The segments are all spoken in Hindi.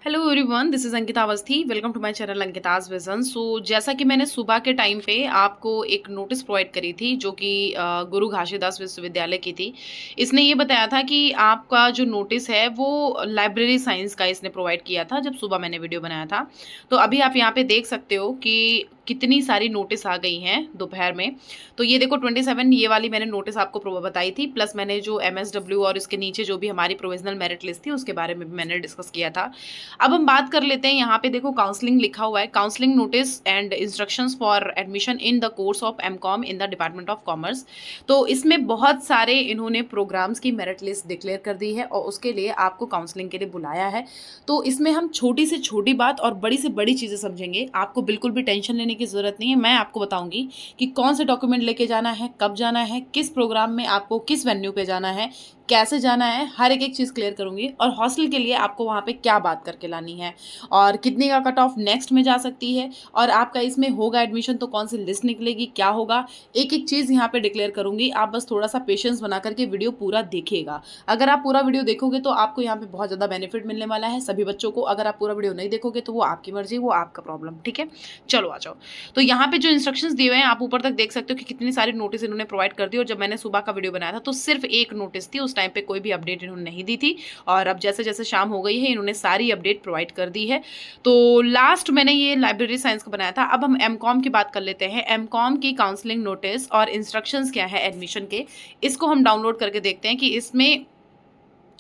Hello everyone, this is Ankita Awasthi. Welcome to my channel Ankita's vision. जैसा कि मैंने सुबह के टाइम पे आपको एक नोटिस प्रोवाइड करी थी जो कि गुरु घासीदास विश्वविद्यालय की थी। इसने ये बताया था कि आपका जो नोटिस है वो लाइब्रेरी साइंस का इसने प्रोवाइड किया था जब सुबह मैंने वीडियो बनाया था। तो अभी आप यहाँ पे देख सकते हो कि कितनी सारी नोटिस आ गई हैं दोपहर में। तो ये देखो 27 ये वाली मैंने नोटिस आपको बताई थी, प्लस मैंने जो MSW और इसके नीचे जो भी हमारी प्रोविजनल मेरिट लिस्ट थी उसके बारे में भी मैंने डिस्कस किया था। अब हम बात कर लेते हैं, यहाँ पे देखो काउंसलिंग लिखा हुआ है, counselling notice and instructions for admission in the course of MCom in the department of commerce. तो इसमें बहुत सारे इन्होंने प्रोग्राम्स की मेरिट लिस्ट डिक्लेयर कर दी है और उसके लिए आपको काउंसलिंग के लिए बुलाया है। तो इसमें हम छोटी से छोटी बात और बड़ी से बड़ी चीज़ें समझेंगे। आपको बिल्कुल भी टेंशन लेने की ज़रूरत नहीं है। मैं आपको बताऊंगी कि कौन से डॉक्यूमेंट लेके जाना है, कब जाना है, किस प्रोग्राम में आपको किस वेन्यू पे जाना है, कैसे जाना है, हर एक चीज़ क्लियर करूंगी। और हॉस्टल के लिए आपको वहाँ पे क्या बात करके लानी है और कितने का कट ऑफ नेक्स्ट में जा सकती है और आपका इसमें होगा एडमिशन तो कौन सी लिस्ट निकलेगी, क्या होगा, एक एक चीज़ यहाँ पे डिक्लेयर करूंगी। आप बस थोड़ा सा पेशेंस बना करके वीडियो पूरा देखिएगा। अगर आप पूरा वीडियो देखोगे तो आपको यहाँ पे बहुत ज़्यादा बेनिफिट मिलने वाला है सभी बच्चों को। अगर आप पूरा वीडियो नहीं देखोगे तो वो आपकी मर्जी, वो आपका प्रॉब्लम। ठीक है, चलो आ जाओ। तो यहाँ पे जो इंस्ट्रक्शंस दिए हुए हैं आप ऊपर तक देख सकते हो कि कितनी सारी नोटिस इन्होंने प्रोवाइड कर दी। और जब मैंने सुबह का वीडियो बनाया था तो सिर्फ एक नोटिस थी, उस टाइम पे कोई भी अपडेट इन्होंने नहीं दी थी। और अब जैसे जैसे शाम हो गई है इन्होंने सारी अपडेट प्रोवाइड कर दी है। तो लास्ट मैंने ये लाइब्रेरी साइंस का बनाया था। अब हम एमकॉम की बात कर लेते हैं। एमकॉम की काउंसलिंग नोटिस और इंस्ट्रक्शंस क्या है एडमिशन के, इसको हम डाउनलोड करके देखते हैं कि इसमें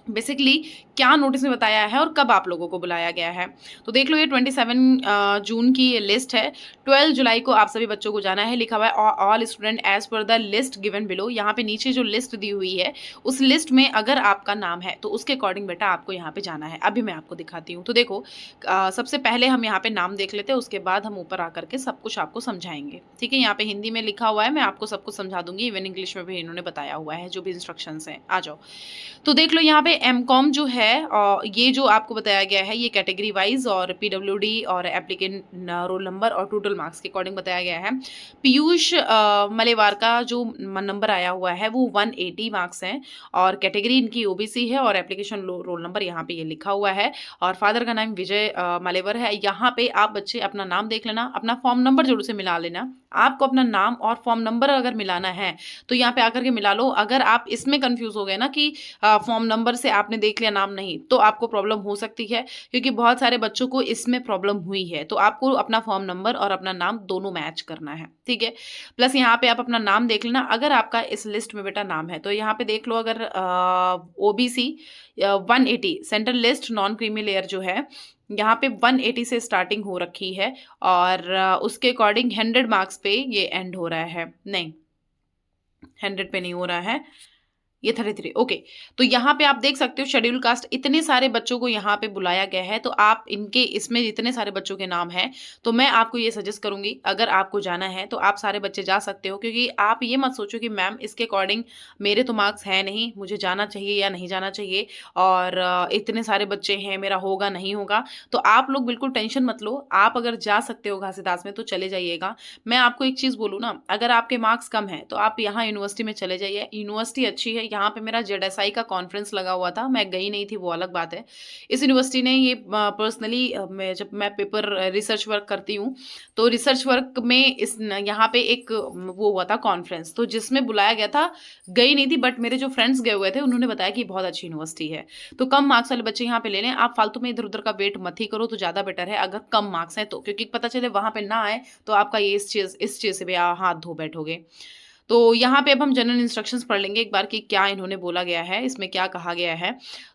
बेसिकली क्या नोटिस में बताया है और कब आप लोगों को बुलाया गया है। तो देख लो, ये 27 जून की ये लिस्ट है। 12 जुलाई को आप सभी बच्चों को जाना है। लिखा हुआ है all student as per the list given below. यहाँ पे नीचे जो लिस्ट दी हुई है उस लिस्ट में अगर आपका नाम है तो उसके अकॉर्डिंग बेटा आपको यहाँ पे जाना है। अभी मैं आपको दिखाती हूँ। तो देखो, सबसे पहले हम यहाँ पे नाम देख लेते हैं, उसके बाद हम ऊपर आकर के सब कुछ आपको समझाएंगे। ठीक है, यहाँ पे हिंदी में लिखा हुआ है, मैं आपको सब कुछ समझा दूंगी। इवन इंग्लिश में भी इन्होंने बताया हुआ है जो भी इंस्ट्रक्शंस हैं। आ जाओ। तो देख लो, यहाँ पे एमकॉम जो है ये जो आपको बताया गया है ये कैटेगरी वाइज और PWD और एप्लीकेंट रोल नंबर और टोटल मार्क्स के अकॉर्डिंग बताया गया है। पीयूष मलेवार का जो नंबर आया हुआ है वो 180 मार्क्स हैं और कैटेगरी इनकी OBC है और एप्लीकेशन रोल नंबर यहाँ पे ये लिखा हुआ है। और फादर का नाम विजय मलेवर है। यहाँ पे आप बच्चे अपना नाम देख लेना, अपना फॉर्म नंबर जरूर से मिला लेना। आपको अपना नाम और फॉर्म नंबर अगर मिलाना है तो यहाँ पे आकर के मिला लो। अगर आप इसमें कंफ्यूज हो गए ना कि फॉर्म नंबर से आपने देख लिया नाम नहीं, तो आपको प्रॉब्लम हो सकती है, क्योंकि बहुत सारे बच्चों को इसमें प्रॉब्लम हुई है। तो आपको अपना फॉर्म नंबर और अपना नाम दोनों मैच करना है। ठीक है, प्लस यहाँ पे आप अपना नाम देख लेना अगर आपका इस लिस्ट में बेटा नाम है। तो यहाँ पे देख लो, अगर OBC 180 central list non creamy layer जो है यहाँ पे 180 से स्टार्टिंग हो रखी है और उसके अकॉर्डिंग 100 मार्क्स पे ये एंड हो रहा है। नहीं, 100 पे नहीं हो रहा है, ये 33। ओके, तो यहाँ पे आप देख सकते हो शेड्यूल कास्ट, इतने सारे बच्चों को यहाँ पे बुलाया गया है। तो आप इनके इसमें जितने सारे बच्चों के नाम हैं तो मैं आपको ये सजेस्ट करूंगी, अगर आपको जाना है तो आप सारे बच्चे जा सकते हो। क्योंकि आप ये मत सोचो कि मैम इसके अकॉर्डिंग मेरे तो मार्क्स है नहीं, मुझे जाना चाहिए या नहीं जाना चाहिए, और इतने सारे बच्चे हैं मेरा होगा नहीं होगा। तो आप लोग बिल्कुल टेंशन मत लो। आप अगर जा सकते हो घासीदास में तो चले जाइएगा। मैं आपको एक चीज़ बोलूँ ना, अगर आपके मार्क्स कम है तो आप यहाँ यूनिवर्सिटी में चले जाइए। यूनिवर्सिटी अच्छी है। यहाँ पे मेरा JSI का कॉन्फ्रेंस लगा हुआ था, मैं गई नहीं थी, वो अलग बात है। इस यूनिवर्सिटी ने ये पर्सनली, जब मैं पेपर रिसर्च वर्क करती हूँ तो रिसर्च वर्क में इस यहाँ पे एक वो हुआ था कॉन्फ्रेंस, तो जिसमें बुलाया गया था। गई नहीं थी, बट मेरे जो फ्रेंड्स गए हुए थे उन्होंने बताया कि बहुत अच्छी यूनिवर्सिटी है। तो कम मार्क्स वाले बच्चे यहाँ पे ले लें। आप फालतू में इधर उधर का वेट मत ही करो तो ज़्यादा बेटर है अगर कम मार्क्स हैं तो, क्योंकि पता चले वहाँ पे ना आए तो आपका ये इस चीज़ से भी हाथ धो बैठोगे। तो यहाँ पे अब हम जनरल इंस्ट्रक्शंस पढ़ लेंगे एक बार कि क्या इन्होंने बोला गया है, इसमें क्या कहा गया है।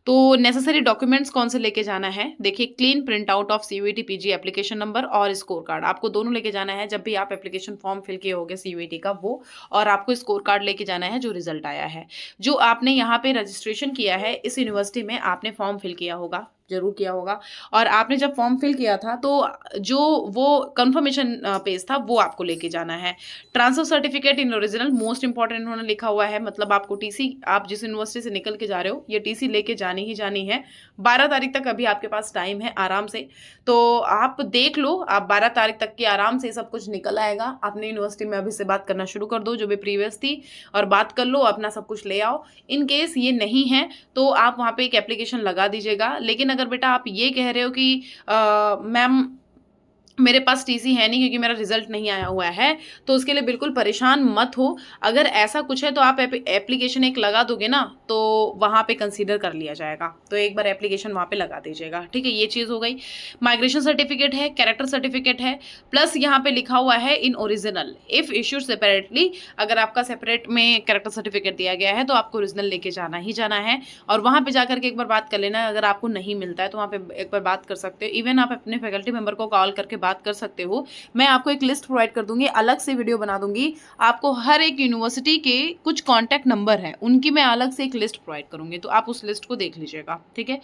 तो नेसेसरी डॉक्यूमेंट्स कौन से लेके जाना है, देखिए, clean print out of CUET PG application number और स्कोर कार्ड, आपको दोनों लेके जाना है। जब भी आप एप्लीकेशन फॉर्म फिल किए होगे CUET का वो, और आपको स्कोर कार्ड लेके जाना है जो रिजल्ट आया है। जो आपने यहाँ पे रजिस्ट्रेशन किया है इस यूनिवर्सिटी में, आपने फॉर्म फिल किया होगा, जरूर किया होगा। और आपने जब फॉर्म फिल किया था तो जो वो कंफर्मेशन पेज था वो आपको लेके जाना है। Transfer certificate in original most important इन्होंने लिखा हुआ है। मतलब आपको TC, आप जिस यूनिवर्सिटी से निकल के जा रहे हो ये TC लेके जानी ही जानी है। 12 तारीख तक अभी आपके पास टाइम है आराम से। तो आप देख लो, आप 12 तारीख तक की आराम से सब कुछ निकल आएगा। अपनी यूनिवर्सिटी में अभी से बात करना शुरू कर दो जो भी प्रीवियस थी, और बात कर लो, अपना सब कुछ ले आओ। इन केस ये नहीं है तो आप वहाँ पे एक एप्लीकेशन लगा दीजिएगा। लेकिन अगर अगर बेटा आप ये कह रहे हो कि मैम मेरे पास टीसी है नहीं क्योंकि मेरा रिजल्ट नहीं आया हुआ है, तो उसके लिए बिल्कुल परेशान मत हो। अगर ऐसा कुछ है तो आप एप्लीकेशन एक लगा दोगे ना, तो वहाँ पे कंसीडर कर लिया जाएगा। तो एक बार एप्लीकेशन वहाँ पे लगा दीजिएगा, ठीक है। ये चीज़ हो गई। माइग्रेशन सर्टिफिकेट है, कैरेक्टर सर्टिफिकेट है, प्लस यहाँ पे लिखा हुआ है in original if issued separately. अगर आपका सेपरेट में कैरेक्टर सर्टिफिकेट दिया गया है तो आपको ओरिजिनल लेके जाना ही जाना है, और वहाँ पे जाकर के एक बार बात कर लेना। अगर आपको नहीं मिलता है तो वहाँ पे एक बार बात कर सकते हो। इवन आप अपने फैकल्टी मेंबर को कॉल करके बात कर सकते हो। मैं आपको एक लिस्ट प्रोवाइड कर दूंगी, अलग से वीडियो बना दूंगी। आपको हर एक यूनिवर्सिटी के कुछ कॉन्टैक्ट नंबर हैं, उनकी मैं अलग से एक लिस्ट प्रोवाइड करूंगी, तो आप उस लिस्ट को देख लीजिएगा, ठीक है।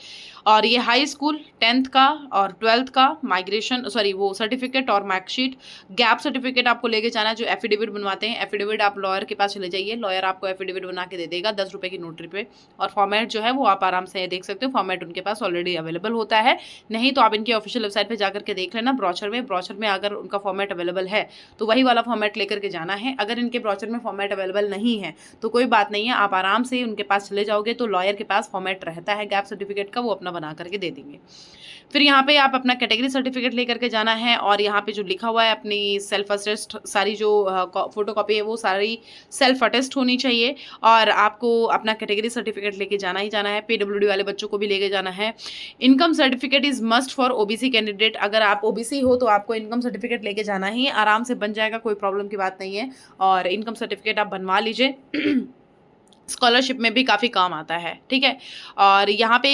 और ये हाई स्कूल 10th का और 12th का माइग्रेशन वो सर्टिफिकेट और मार्कशीट, गैप सर्टिफिकेट आपको लेके जाना है। जो एफिडेविट बनवाते हैं, एफिडेविट आप लॉयर के पास चले जाइए, लॉयर आपको एफिडेविट बना के दे देगा 10 रुपए की नोटरी पे। और फॉर्मेट जो है वो आप आराम से देख सकते हो, फॉर्मेट उनके पास ऑलरेडी अवेलेबल होता है। नहीं तो आप इनकी ऑफिशियल वेबसाइट पे जाकर के देख लेना। ब्रोचर में अगर उनका फॉर्मेट अवेलेबल है तो वही वाला फॉर्मेट लेकर के जाना है। अगर इनके ब्रोचर में फॉर्मेट अवेलेबल नहीं है तो कोई बात नहीं है, आप आराम से उनके पास चले जाओगे तो लॉयर के पास फॉर्मेट रहता है गैप सर्टिफिकेट का, वो अपना बना करके दे देंगे। फिर यहाँ पे आप अपना कैटेगरी सर्टिफिकेट लेकर के जाना है, और यहाँ पे जो लिखा हुआ है अपनी सेल्फ अटेस्ट, सारी जो फोटो कॉपी है वो सारी सेल्फ अटेस्ट होनी चाहिए। और आपको अपना कैटेगरी सर्टिफिकेट लेके जाना ही जाना है। पीडब्ल्यूडी वाले बच्चों को भी लेके जाना है। Income certificate is must for OBC candidate. अगर आप ओबीसी हो तो आपको इनकम सर्टिफिकेट लेके जाना ही, आराम से बन जाएगा, कोई प्रॉब्लम की बात नहीं है। और इनकम सर्टिफिकेट आप बनवा लीजिए स्कॉलरशिप में भी काफ़ी काम आता है, ठीक है। और यहाँ पे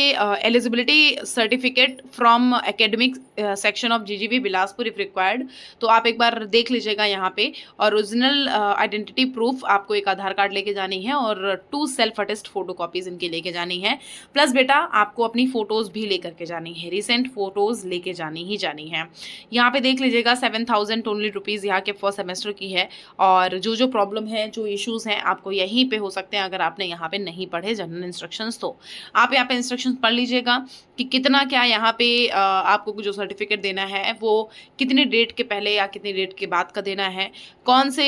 eligibility certificate from academic section of GGV Bilaspur if required, तो आप एक बार देख लीजिएगा यहाँ पे। और ओरिजिनल आइडेंटिटी प्रूफ आपको एक आधार कार्ड लेके जानी है, और 2 सेल्फ अटेस्ट फोटो कॉपीज इनकी लेके जानी है। प्लस बेटा आपको अपनी फ़ोटोज़ भी लेकर के जानी है, रिसेंट फ़ोटोज़ लेके जानी ही जानी है। यहाँ पे देख लीजिएगा 7,000 ओनली रुपीज़ यहाँ के फर्स्ट सेमेस्टर की है। और जो प्रॉब्लम है, जो इश्यूज़ हैं, आपको यहीं पे हो सकते हैं। अगर आपने यहाँ पे नहीं पढ़े जनरल इंस्ट्रक्शंस तो आप यहाँ पे इंस्ट्रक्शंस पढ़ लीजिएगा कि कितना क्या यहाँ पे आपको जो सर्टिफिकेट देना है वो कितनी डेट के पहले या कितनी डेट के बाद का देना है, कौन से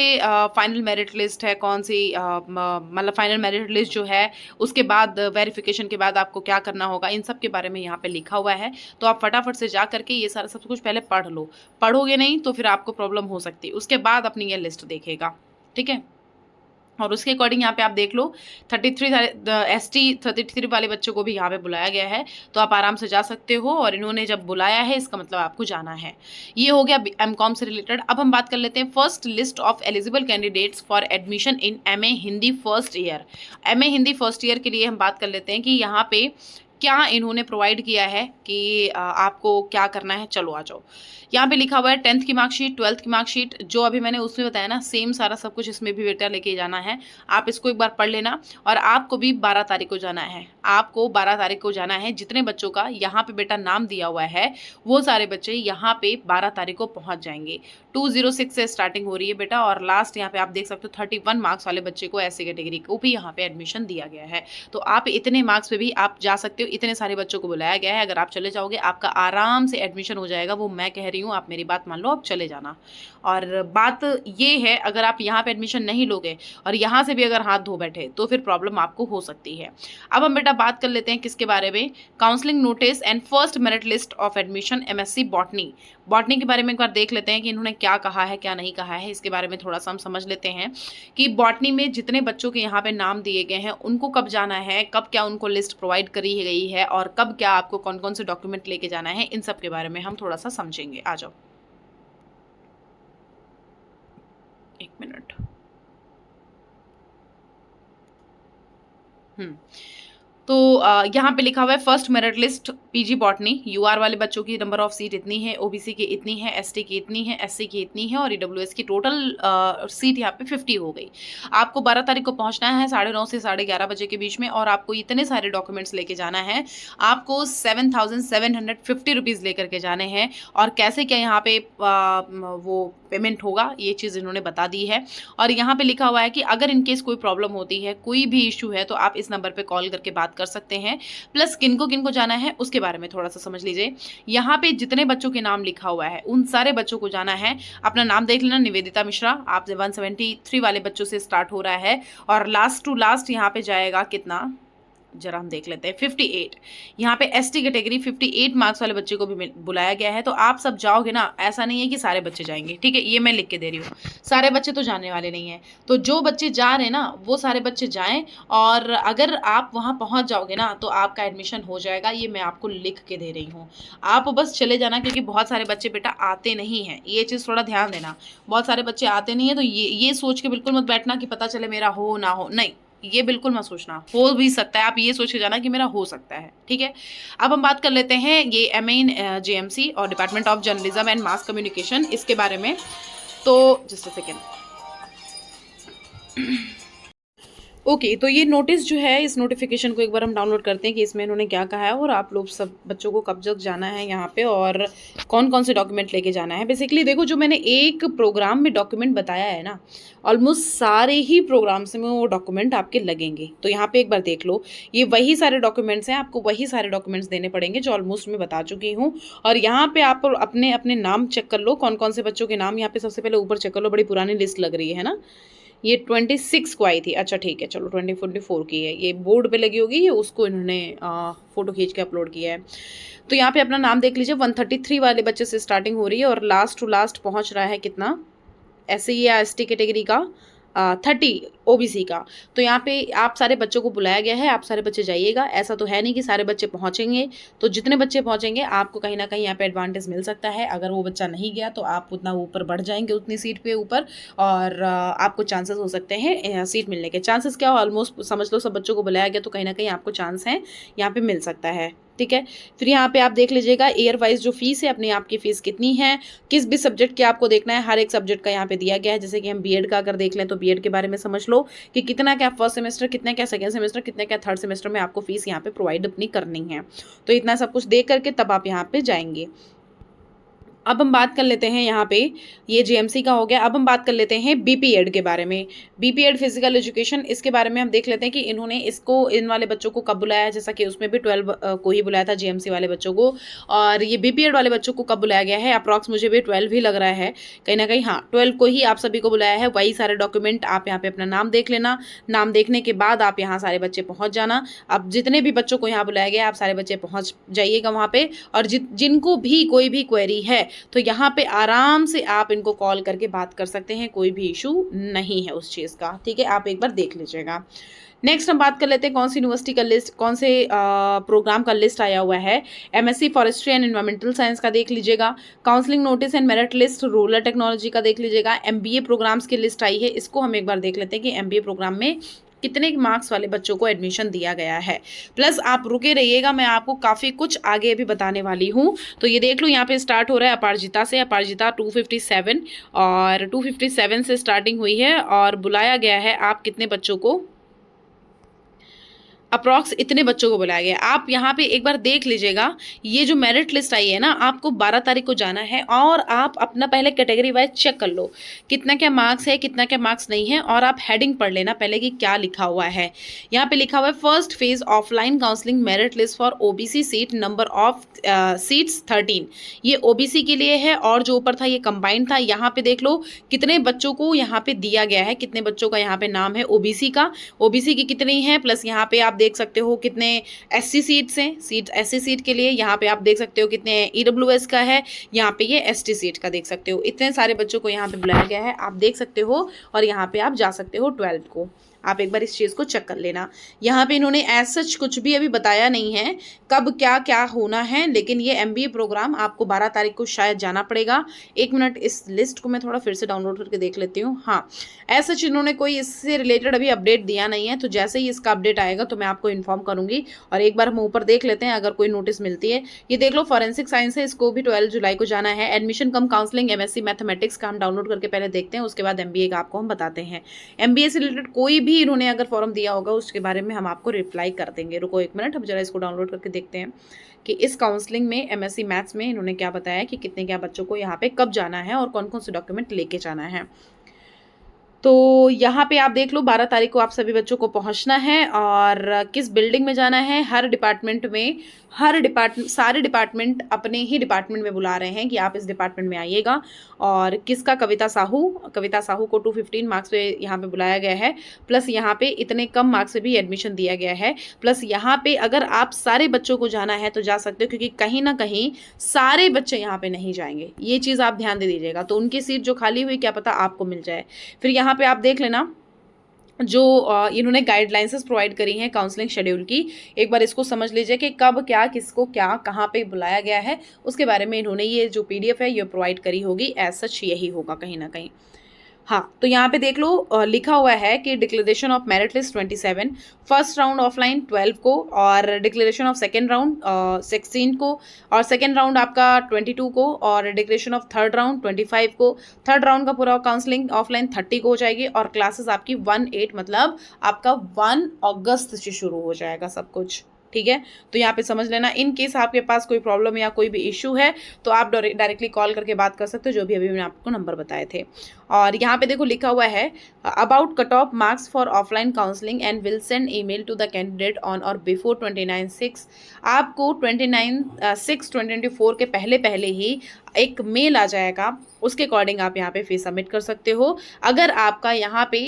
फाइनल मेरिट लिस्ट है, कौन सी मतलब फाइनल मेरिट लिस्ट जो है उसके बाद वेरिफिकेशन के बाद आपको क्या करना होगा, इन सब के बारे में यहाँ पे लिखा हुआ है। तो आप फटाफट से जा करके ये सारा सब कुछ पहले पढ़ लो। पढ़ोगे नहीं तो फिर आपको प्रॉब्लम हो सकती है, उसके बाद अपनी ये लिस्ट देखेगा, ठीक है। और उसके अकॉर्डिंग यहाँ पे आप देख लो 33 ST 33 वाले बच्चों को भी यहाँ पे बुलाया गया है, तो आप आराम से जा सकते हो। और इन्होंने जब बुलाया है इसका मतलब आपको जाना है। ये हो गया MCOM से रिलेटेड। अब हम बात कर लेते हैं first list of eligible candidates for admission in MA Hindi first year. MA Hindi first year के लिए हम बात कर लेते हैं कि यहाँ पे क्या इन्होंने प्रोवाइड किया है कि आपको क्या करना है। चलो आ जाओ, यहाँ पे लिखा हुआ है 10th की मार्कशीट, 12th की मार्कशीट, जो अभी मैंने उसमें बताया ना सेम सारा सब कुछ इसमें भी बेटा लेके जाना है। आप इसको एक बार पढ़ लेना। और आपको भी 12 तारीख को जाना है, आपको 12 तारीख को जाना है। जितने बच्चों का यहाँ पे बेटा नाम दिया हुआ है वो सारे बच्चे यहाँ पे 12 तारीख को पहुँच जाएंगे। 206 से स्टार्टिंग हो रही है बेटा, और लास्ट यहाँ पे आप देख सकते हो 31 मार्क्स वाले बच्चे को SC कैटेगरी को भी यहाँ पे एडमिशन दिया गया है। तो आप इतने मार्क्स पे भी आप जा सकते हो, इतने सारे बच्चों को बुलाया गया है। अगर आप चले जाओगे आपका आराम से एडमिशन हो जाएगा, वो मैं कह रही हूँ, आप मेरी बात मान लो, आप चले जाना। और बात ये है अगर आप यहाँ पे एडमिशन नहीं लोगे और यहाँ से भी अगर हाथ धो बैठे तो फिर प्रॉब्लम आपको हो सकती है। अब हम बेटा बात कर लेते हैं किसके बारे में, counselling notice and first merit list of admission MSc botany. Botany के बारे में एक बार देख लेते हैं कि इन्होंने क्या कहा है क्या नहीं कहा है। इसके बारे में थोड़ा सा हम समझ लेते हैं कि बॉटनी में जितने बच्चों के यहाँ पे नाम दिए गए हैं उनको कब जाना है, कब क्या उनको लिस्ट प्रोवाइड करी गई है, और कब क्या आपको कौन कौन से डॉक्यूमेंट लेके जाना है, इन सब के बारे में हम थोड़ा सा समझेंगे। आ जाओ, एक मिनट। तो यहाँ पे लिखा हुआ है first merit list PG botany, UR वाले बच्चों की नंबर ऑफ सीट इतनी है, OBC की इतनी है, ST की इतनी है, SC की इतनी है, और EWS की टोटल सीट यहाँ पे 50 हो गई। आपको 12 तारीख को पहुँचना है 9:30 से 11:30 बजे के बीच में, और आपको इतने सारे डॉक्यूमेंट्स लेके जाना है। आपको 7,750 रुपीज़ लेकर के जाने हैं। और कैसे क्या यहाँ पे वो पेमेंट होगा ये चीज़ इन्होंने बता दी है। और यहाँ पे लिखा हुआ है कि अगर इनकेस कोई प्रॉब्लम होती है, कोई भी इशू है, तो आप इस नंबर पे कॉल करके बात कर सकते हैं। प्लस किनको जाना है उसके बारे में थोड़ा सा समझ लीजिए। यहाँ पे जितने बच्चों के नाम लिखा हुआ है उन सारे बच्चों को जाना है। अपना नाम देख लेना, निवेदिता मिश्रा, आप 173 वाले बच्चों से स्टार्ट हो रहा है, और लास्ट टू लास्ट यहाँ पे जाएगा कितना, जरा हम देख लेते हैं 58 यहाँ पे एसटी कैटेगरी 58 मार्क्स वाले बच्चे को भी बुलाया गया है। तो आप सब जाओगे ना, ऐसा नहीं है कि सारे बच्चे जाएंगे, ठीक है, ये मैं लिख के दे रही हूँ, सारे बच्चे तो जाने वाले नहीं हैं। तो जो बच्चे जा रहे हैं ना वो सारे बच्चे जाएं, और अगर आप वहाँ पहुँच जाओगे ना तो आपका एडमिशन हो जाएगा, ये मैं आपको लिख के दे रही हूँ। आप बस चले जाना, क्योंकि बहुत सारे बच्चे बेटा आते नहीं हैं, ये चीज़ थोड़ा ध्यान देना। बहुत सारे बच्चे आते नहीं हैं, तो ये सोच के बिल्कुल मत बैठना कि पता चले मेरा हो ना हो, नहीं, ये बिल्कुल मत सोचना, हो भी सकता है, आप ये सोच के जाना कि मेरा हो सकता है, ठीक है। अब हम बात कर लेते हैं ये एमए इन जेएमसी और department of journalism and mass communication, इसके बारे में। तो जस्ट अ सेकेंड। ओके तो ये नोटिस जो है, इस नोटिफिकेशन को एक बार हम डाउनलोड करते हैं कि इसमें इन्होंने क्या कहा है, और आप लोग सब बच्चों को कब तक जाना है यहाँ पे, और कौन कौन से डॉक्यूमेंट लेके जाना है। बेसिकली देखो, जो मैंने एक प्रोग्राम में डॉक्यूमेंट बताया है ना, ऑलमोस्ट सारे ही प्रोग्राम्स में वो डॉक्यूमेंट आपके लगेंगे। तो यहाँ पे एक बार देख लो, ये वही सारे डॉक्यूमेंट्स हैं, आपको वही सारे डॉक्यूमेंट्स देने पड़ेंगे जो ऑलमोस्ट मैं बता चुकी हूँ। और यहाँ पे आप अपने अपने नाम चेक कर लो, कौन कौन से बच्चों के नाम यहाँ पे सबसे पहले ऊपर चेक कर लो, बड़ी पुरानी लिस्ट लग रही है ना, ये 26 को आई थी, अच्छा ठीक है, चलो 2024 की है, ये बोर्ड पे लगी होगी, ये उसको इन्होंने फ़ोटो खींच के अपलोड किया है। तो यहाँ पे अपना नाम देख लीजिए, 133 वाले बच्चे से स्टार्टिंग हो रही है और लास्ट टू लास्ट पहुँच रहा है कितना, ऐसे ही या एसटी कैटेगरी का 30 ओबीसी का। तो यहाँ पे आप सारे बच्चों को बुलाया गया है, आप सारे बच्चे जाइएगा। ऐसा तो है नहीं कि सारे बच्चे पहुँचेंगे, तो जितने बच्चे पहुँचेंगे आपको कहीं ना कहीं यहाँ पे एडवांटेज मिल सकता है। अगर वो बच्चा नहीं गया तो आप उतना ऊपर बढ़ जाएंगे, उतनी सीट पे ऊपर, और आपको चांसेस हो सकते हैं सीट मिलने के। चांसेस क्या हो, ऑलमोस्ट समझ लो सब बच्चों को बुलाया गया, तो कहीं ना कहीं आपको चांस है यहाँ पे मिल सकता है, ठीक है। फिर यहाँ पे आप देख लीजिएगा ईयर वाइज जो फीस है, अपनी आपकी फ़ीस कितनी है, किस भी सब्जेक्ट की आपको देखना है, हर एक सब्जेक्ट का यहाँ पे दिया गया है। जैसे कि हम बीएड का अगर देख लें तो बीएड के बारे में समझ लो कि कितना क्या फर्स्ट सेमेस्टर, कितना क्या सेकंड सेमेस्टर, कितना क्या थर्ड सेमेस्टर में आपको फीस यहाँ पे प्रोवाइड अपनी करनी है। तो इतना सब कुछ देख करके तब आप यहाँ पे जाएंगे। अब हम बात कर लेते हैं यहाँ पे, ये जेएमसी का हो गया। अब हम बात कर लेते हैं बीपीएड के बारे में, बीपीएड फिजिकल एजुकेशन, इसके बारे में हम देख लेते हैं कि इन्होंने इसको, इन वाले बच्चों को कब बुलाया है। जैसा कि उसमें भी 12 को ही बुलाया था जेएमसी वाले बच्चों को, और ये बीपीएड वाले बच्चों को कब बुलाया गया है, अप्रॉक्स मुझे भी 12 ही लग रहा है कहीं ना कहीं, हाँ 12 को ही आप सभी को बुलाया है। वही सारे डॉक्यूमेंट आप यहाँ पे अपना नाम देख लेना, नाम देखने के बाद आप यहाँ सारे बच्चे पहुँच जाना। अब जितने भी बच्चों को यहाँ बुलाया गया आप सारे बच्चे पहुँच जाइएगा वहाँ पे, और जिनको भी कोई भी क्वेरी है तो यहाँ पे आराम से आप इनको कॉल करके बात कर सकते हैं, कोई भी इशू नहीं है उस चीज़ का, ठीक है। आप एक बार देख लीजिएगा। नेक्स्ट हम बात कर लेते हैं कौन सी यूनिवर्सिटी का लिस्ट, कौन से प्रोग्राम का लिस्ट आया हुआ है। MSc forestry and environmental science का देख लीजिएगा, counselling notice and merit list rural technology का देख लीजिएगा, एमबीए प्रोग्राम्स की लिस्ट आई है, इसको हम एक बार देख लेते हैं कि एमबीए प्रोग्राम में कितने मार्क्स वाले बच्चों को एडमिशन दिया गया है। प्लस आप रुके रहिएगा, मैं आपको काफ़ी कुछ आगे भी बताने वाली हूँ। तो ये देख लो, यहाँ पे स्टार्ट हो रहा है अपारजिता से, अपारजिता 257, और 257 से स्टार्टिंग हुई है, और बुलाया गया है आप कितने बच्चों को, अप्रॉक्स इतने बच्चों को बुलाया गया। आप यहाँ पे एक बार देख लीजिएगा, ये जो मेरिट लिस्ट आई है ना, आपको 12 तारीख को जाना है, और आप अपना पहले कैटेगरी वाइज चेक कर लो कितना क्या मार्क्स है, कितना क्या मार्क्स नहीं है, और आप हेडिंग पढ़ लेना पहले कि क्या लिखा हुआ है। यहाँ पे लिखा हुआ है first phase offline counselling merit list for OBC seat, number of seats 13, ये ओबीसी के लिए है, और जो ऊपर था ये कंबाइंड था। यहाँ पे देख लो कितने बच्चों को यहाँ पे दिया गया है, कितने बच्चों का यहाँ पे नाम है ओबीसी का, ओबीसी की कितनी है, प्लस यहाँ पे आप देख सकते हो कितने एससी सीट्स हैं, सीट एससी सीट के लिए। यहाँ पे आप देख सकते हो कितने ईडब्ल्यूएस का है, यहाँ पे ये एसटी सीट का देख सकते हो। इतने सारे बच्चों को यहाँ पे बुलाया गया है, आप देख सकते हो, और यहाँ पे आप जा सकते हो 12 को। आप एक बार इस चीज़ को चेक कर लेना। यहाँ पे इन्होंने एज सच कुछ भी अभी बताया नहीं है कब क्या क्या होना है, लेकिन ये एमबीए प्रोग्राम आपको 12 तारीख को शायद जाना पड़ेगा। एक मिनट, इस लिस्ट को मैं थोड़ा फिर से डाउनलोड करके देख लेती हूँ। हाँ, एज सच इन्होंने कोई इससे रिलेटेड अभी अपडेट दिया नहीं है, तो जैसे ही इसका अपडेट आएगा तो मैं आपको इन्फॉर्म करूँगी। और एक बार हम ऊपर देख लेते हैं अगर कोई नोटिस मिलती है। ये देख लो, फॉरेंसिक साइंस है, इसको भी 12 जुलाई को जाना है। एडमिशन कम काउंसलिंग एमएससी मैथमेटिक्स का हम डाउनलोड करके पहले देखते हैं, उसके बाद एमबीए का आपको हम बताते हैं। एमबीए से रिलेटेड कोई भी इन्होंने अगर फॉर्म दिया होगा उसके बारे में हम आपको रिप्लाई कर देंगे। रुको एक मिनट, हम जरा इसको डाउनलोड करके देखते हैं कि इस काउंसलिंग में एमएससी मैथ्स में इन्होंने क्या बताया कि कितने क्या बच्चों को यहाँ पे कब जाना है और कौन कौन से डॉक्यूमेंट लेके जाना है। तो यहाँ पे आप देख लो 12 तारीख को आप सभी बच्चों को पहुँचना है और किस बिल्डिंग में जाना है। हर डिपार्टमेंट में सारे डिपार्टमेंट अपने ही डिपार्टमेंट में बुला रहे हैं कि आप इस डिपार्टमेंट में आइएगा। और किसका, कविता साहू को 215 मार्क्स पे यहाँ पे बुलाया गया है, प्लस यहाँ पे इतने कम मार्क्स से भी एडमिशन दिया गया है। प्लस यहाँ पे अगर आप सारे बच्चों को जाना है तो जा सकते हो, क्योंकि कहीं ना कहीं सारे बच्चे यहाँ पे नहीं जाएंगे, ये चीज़ आप ध्यान दे दीजिएगा। तो उनकी सीट जो खाली हुई क्या पता आपको मिल जाए। फिर यहाँ पे आप देख लेना जो इन्होंने गाइडलाइंसेस प्रोवाइड करी हैं काउंसलिंग शेड्यूल की, एक बार इसको समझ लीजिए कि कब क्या, किसको क्या, कहाँ पे बुलाया गया है, उसके बारे में इन्होंने ये जो PDF है ये प्रोवाइड करी होगी। एज सच यही होगा कहीं ना कहीं। हाँ, तो यहाँ पे देख लो लिखा हुआ है कि declaration of merit list 27, first round offline 12 को, और डिक्लेरेशन ऑफ सेकेंड राउंड 16 को, और सेकेंड राउंड आपका 22 को, और डिक्लेरेशन ऑफ थर्ड राउंड 25 को। थर्ड राउंड का पूरा काउंसलिंग ऑफलाइन 30 को हो जाएगी, और क्लासेस आपकी 1/8 मतलब आपका 1 अगस्त से शुरू हो जाएगा सब कुछ। ठीक है, तो यहाँ पे समझ लेना। इन केस आपके पास कोई प्रॉब्लम या कोई भी इशू है तो आप डायरेक्टली कॉल करके बात कर सकते हो, जो भी अभी मैंने आपको नंबर बताए थे। और यहाँ पे देखो लिखा हुआ है about cut off marks for offline counselling and will send email to the candidate on or before 29/6। आपको 29/6/2024 के पहले ही एक मेल आ जाएगा, उसके अकॉर्डिंग आप यहाँ पे फीस सबमिट कर सकते हो। अगर आपका यहाँ पे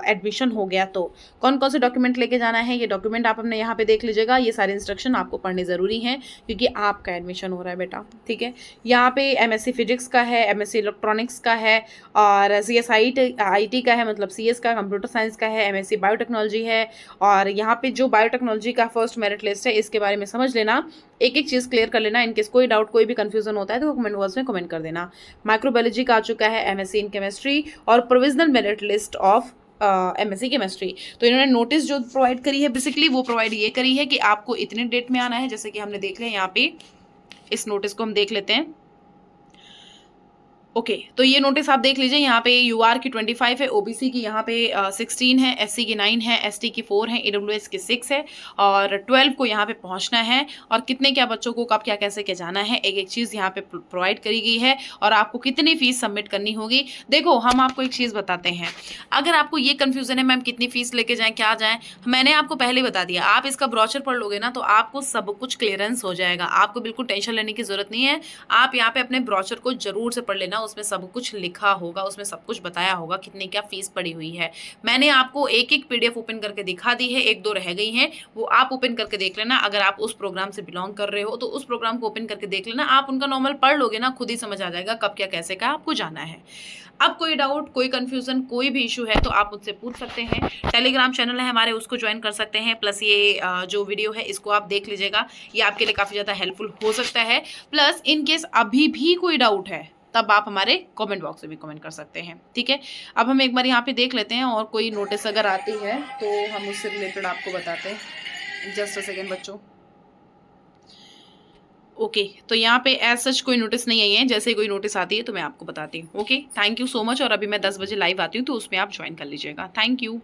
एडमिशन हो गया तो कौन कौन से डॉक्यूमेंट लेके जाना है, ये डॉक्यूमेंट आप अपने यहाँ पे देख लीजिएगा। ये सारे इंस्ट्रक्शन आपको पढ़ने ज़रूरी हैं, क्योंकि आपका एडमिशन हो रहा है बेटा। ठीक है, यहाँ पे MSc फिजिक्स का है, MSc इलेक्ट्रॉनिक्स का है, और CSIT का है, मतलब CS का, कंप्यूटर साइंस का है, MSc बायोटेक्नोलॉजी है। और यहाँ पे जो बायोटेक्नोलॉजी का फर्स्ट मेरिट लिस्ट है, इसके बारे में समझ लेना, एक एक चीज़ क्लियर कर लेना। इनकेस कोई डाउट, कोई भी कंफ्यूजन होता है तो कमेंट बॉक्स में कमेंट कर देना। माइक्रोबायोलॉजी का आ चुका है, MSc इन केमिस्ट्री, और provisional merit list of MSc chemistry. तो इन्होंने नोटिस जो प्रोवाइड करी है, बेसिकली वो प्रोवाइड ये करी है कि आपको इतने डेट में आना है, जैसे कि हमने देख लिया यहाँ पे। इस नोटिस को हम देख लेते हैं। ओके, तो ये नोटिस आप देख लीजिए। यहाँ पे UR की 25 है, OBC की यहाँ पे 16 है, SC की 9 है, ST की 4 है, AWS की 6 है, और 12 को यहाँ पे पहुँचना है। और कितने क्या बच्चों को कब क्या कैसे क्या जाना है, एक एक चीज़ यहाँ पे प्रोवाइड करी गई है, और आपको कितनी फीस सबमिट करनी होगी। देखो, हम आपको एक चीज़ बताते हैं, अगर आपको ये कन्फ्यूज़न है मैम कितनी फ़ीस लेके जाएँ, क्या जाएँ, मैंने आपको पहले बता दिया। आप इसका ब्रोचर पढ़ लोगे ना तो आपको सब कुछ क्लियरेंस हो जाएगा, आपको बिल्कुल टेंशन लेने की ज़रूरत नहीं है। आप यहाँ पे अपने ब्रोचर को ज़रूर से पढ़ लेना, उसमें सब कुछ लिखा होगा, उसमें सब कुछ बताया होगा कितनी क्या फीस पड़ी हुई है। मैंने आपको एक एक PDF ओपन करके दिखा दी है, 1-2 रह गई हैं, वो आप ओपन करके देख लेना। अगर आप उस प्रोग्राम से बिलोंग कर रहे हो तो उस प्रोग्राम को ओपन करके देख लेना। आप उनका नॉर्मल पढ़ लोगे ना, खुद ही समझ आ जाएगा कब क्या कैसे का आपको जाना है। अब कोई डाउट, कोई कंफ्यूजन, कोई भी इशू है तो आप मुझसे पूछ सकते हैं। टेलीग्राम चैनल है हमारे, उसको ज्वाइन कर सकते हैं। प्लस ये जो वीडियो है इसको आप देख लीजिएगा, ये आपके लिए काफ़ी ज़्यादा हेल्पफुल हो सकता है। प्लस इन केस अभी भी कोई डाउट है तब आप हमारे कमेंट बॉक्स में भी कमेंट कर सकते हैं। ठीक है, अब हम एक बार यहाँ पे देख लेते हैं, और कोई नोटिस अगर आती है तो हम उससे रिलेटेड आपको बताते हैं। जस्ट अ सेकेंड बच्चों। ओके, तो यहाँ पे एज सच कोई नोटिस नहीं आई है, जैसे कोई नोटिस आती है तो मैं आपको बताती हूँ। Okay, thank you so much. और अभी मैं 10 बजे लाइव आती हूँ तो उसमें आप ज्वाइन कर लीजिएगा। Thank you.